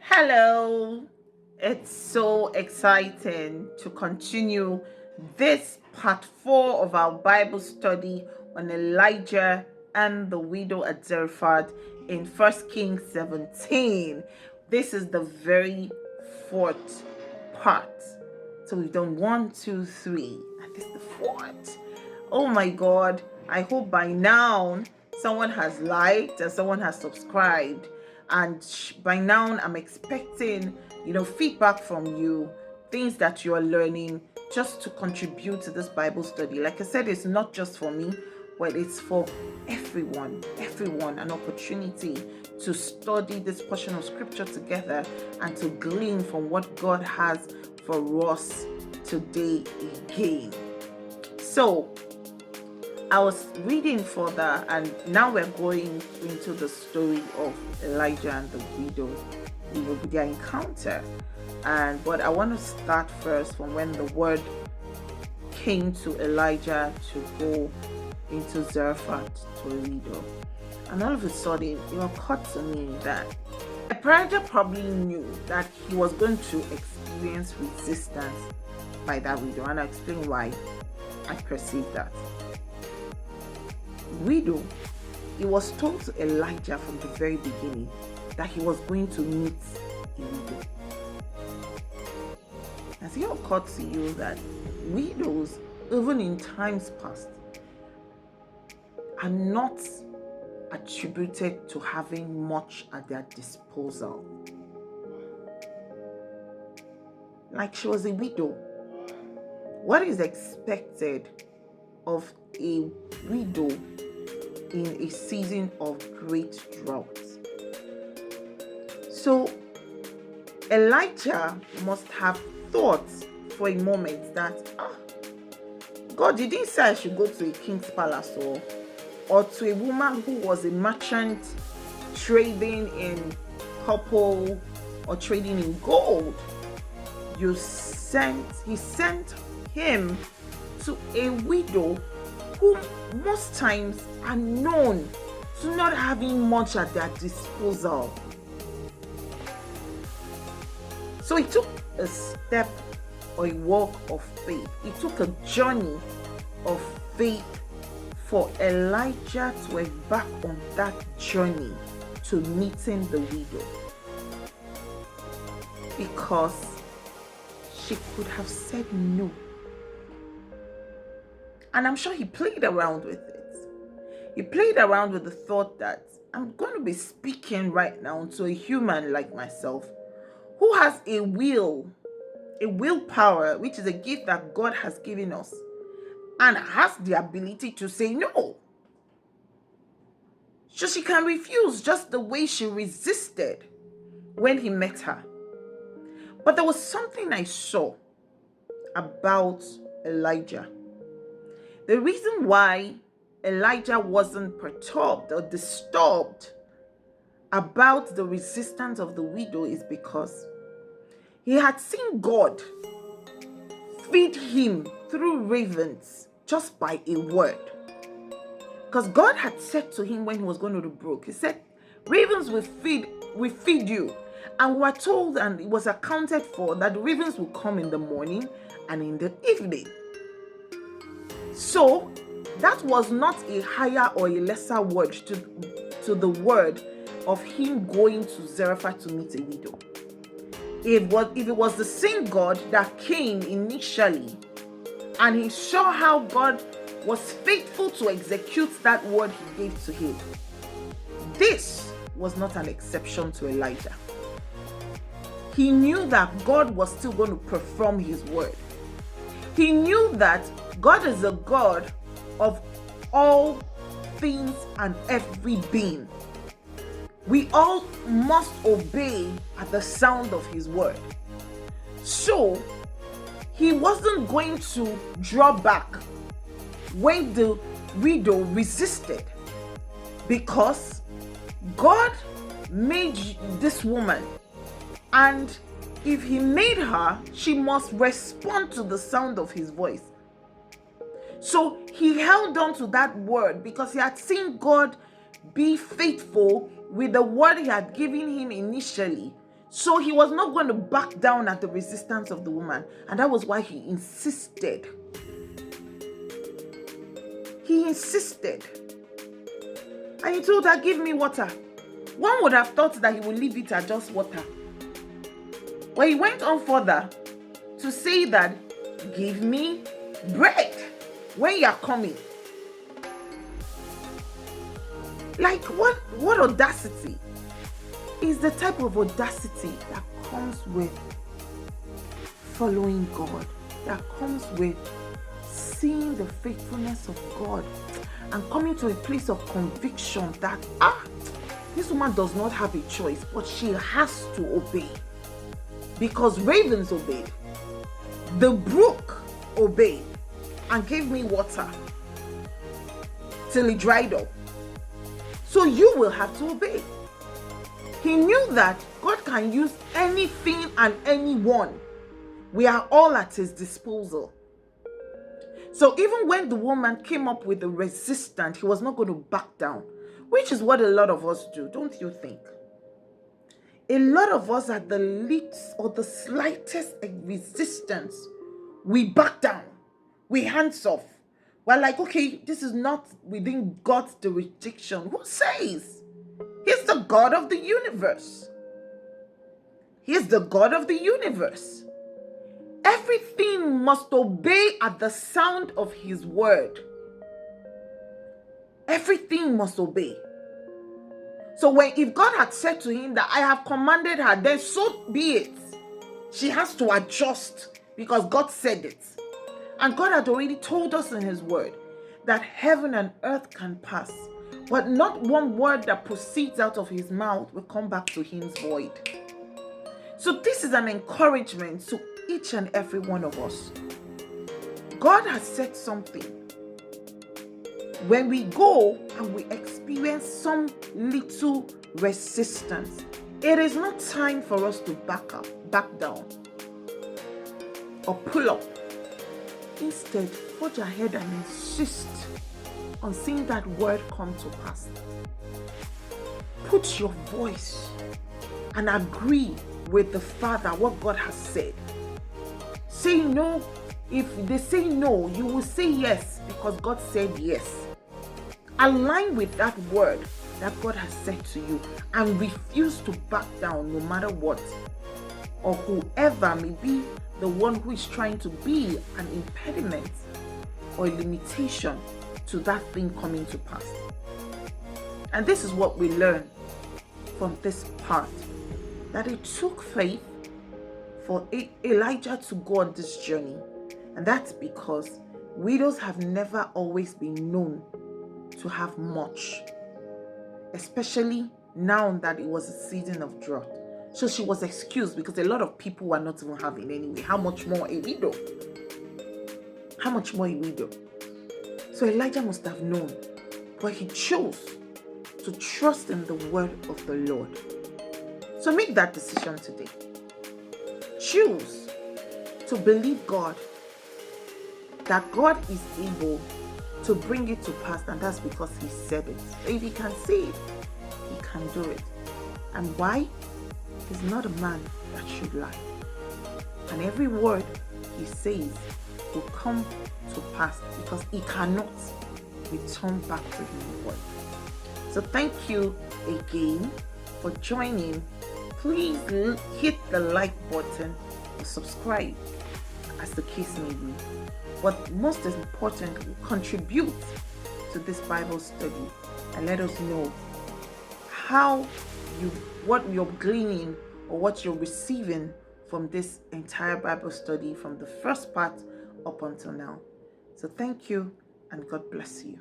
Hello, it's so exciting to continue this part 4 of our Bible study on Elijah and the widow at Zarephath in 1 Kings 17. This is the very fourth part. So we've done one, two, three, and this is the fourth. Oh my God, I hope by now someone has liked and someone has subscribed, and by now I'm expecting feedback from you, things that you are learning, just to contribute to this Bible study. Like I said, it's not just for me, but it's for everyone, an opportunity to study this portion of scripture together and to glean from what God has for us today again. So I was reading further, and now we're going into the story of Elijah and the widow, their encounter. But I want to start first from when the word came to Elijah to go into Zarephath to a widow. And all of a sudden, it occurred to me that Elijah probably knew that he was going to experience resistance by that widow, and I'll explain why I perceive that. Widow, it was told to Elijah from the very beginning that he was going to meet a widow. Has it occurred to you that widows, even in times past, are not attributed to having much at their disposal? Like, she was a widow. What is expected of a widow in a season of great drought? So Elijah must have thought for a moment that, God, you didn't say I should go to a king's palace or to a woman who was a merchant trading in copper or trading in gold. He sent him to a widow who most times are known to not having much at their disposal. So he took a step or a walk of faith. He took a journey of faith for Elijah to embark on that journey to meeting the widow, because she could have said no. And I'm sure he played around with it. He played around with the thought that I'm going to be speaking right now to a human like myself who has a willpower, which is a gift that God has given us, and has the ability to say no. So she can refuse, just the way she resisted when he met her. But there was something I saw about Elijah. The reason why Elijah wasn't perturbed or disturbed about the resistance of the widow is because he had seen God feed him through ravens just by a word. Because God had said to him when he was going to the brook, he said, ravens will feed you. And we were told, and it was accounted for, that the ravens will come in the morning and in the evening. So that was not a higher or a lesser word to the word of him going to Zarephath to meet a widow. If it was the same God that came initially, and he saw how God was faithful to execute that word he gave to him, this was not an exception to Elijah. He knew that God was still going to perform his word. He knew that God is a God of all things and every being. We all must obey at the sound of his word. So he wasn't going to draw back when the widow resisted, because God made this woman, and if he made her, she must respond to the sound of his voice. So he held on to that word because he had seen God be faithful with the word he had given him initially. So he was not going to back down at the resistance of the woman. And that was why he insisted. He insisted. And he told her, give me water. One would have thought that he would leave it at just water. But he went on further to say that, give me bread when you are coming. Like, what audacity? Is the type of audacity that comes with following God, that comes with seeing the faithfulness of God and coming to a place of conviction that this woman does not have a choice, but she has to obey. Because ravens obeyed, the brook obeyed and gave me water till it dried up. So you will have to obey. He knew that God can use anything and anyone. We are all at his disposal. So even when the woman came up with a resistance, he was not going to back down, which is what a lot of us do, don't you think? A lot of us at the least or the slightest resistance, we back down, we hands off. We're like, okay, this is not within God's jurisdiction. Who says? He's the God of the universe. He's the God of the universe. Everything must obey at the sound of his word. Everything must obey. So if God had said to him that I have commanded her, then so be it. She has to adjust because God said it. And God had already told us in his word that heaven and earth can pass, but not one word that proceeds out of his mouth will come back to him void. So this is an encouragement to each and every one of us. God has said something. When we go and we experience some little resistance, it is not time for us to back down, or pull up. Instead, forge ahead and insist on seeing that word come to pass. Put your voice and agree with the Father what God has said. Say no. If they say no, you will say yes because God said yes. Align with that word that God has said to you and refuse to back down no matter what, or whoever may be the one who is trying to be an impediment or a limitation to that thing coming to pass. And this is what we learn from this part, that it took faith for Elijah to go on this journey. And that's because widows have never always been known to have much, especially now that it was a season of drought. So she was excused because a lot of people were not even having anyway. How much more a widow? How much more a widow? So Elijah must have known, but he chose to trust in the word of the Lord. So make that decision today. Choose to believe God, that God is able to bring it to pass, and that's because he said it. So if he can say it, he can do it. And why? He's not a man that should lie. And every word he says will come to pass because he cannot return back to his void. So thank you again for joining. Please hit the like button or subscribe, as the case may be. But most importantly, contribute to this Bible study and let us know what you're gleaning or what you're receiving from this entire Bible study from the first part up until now. So thank you and God bless you.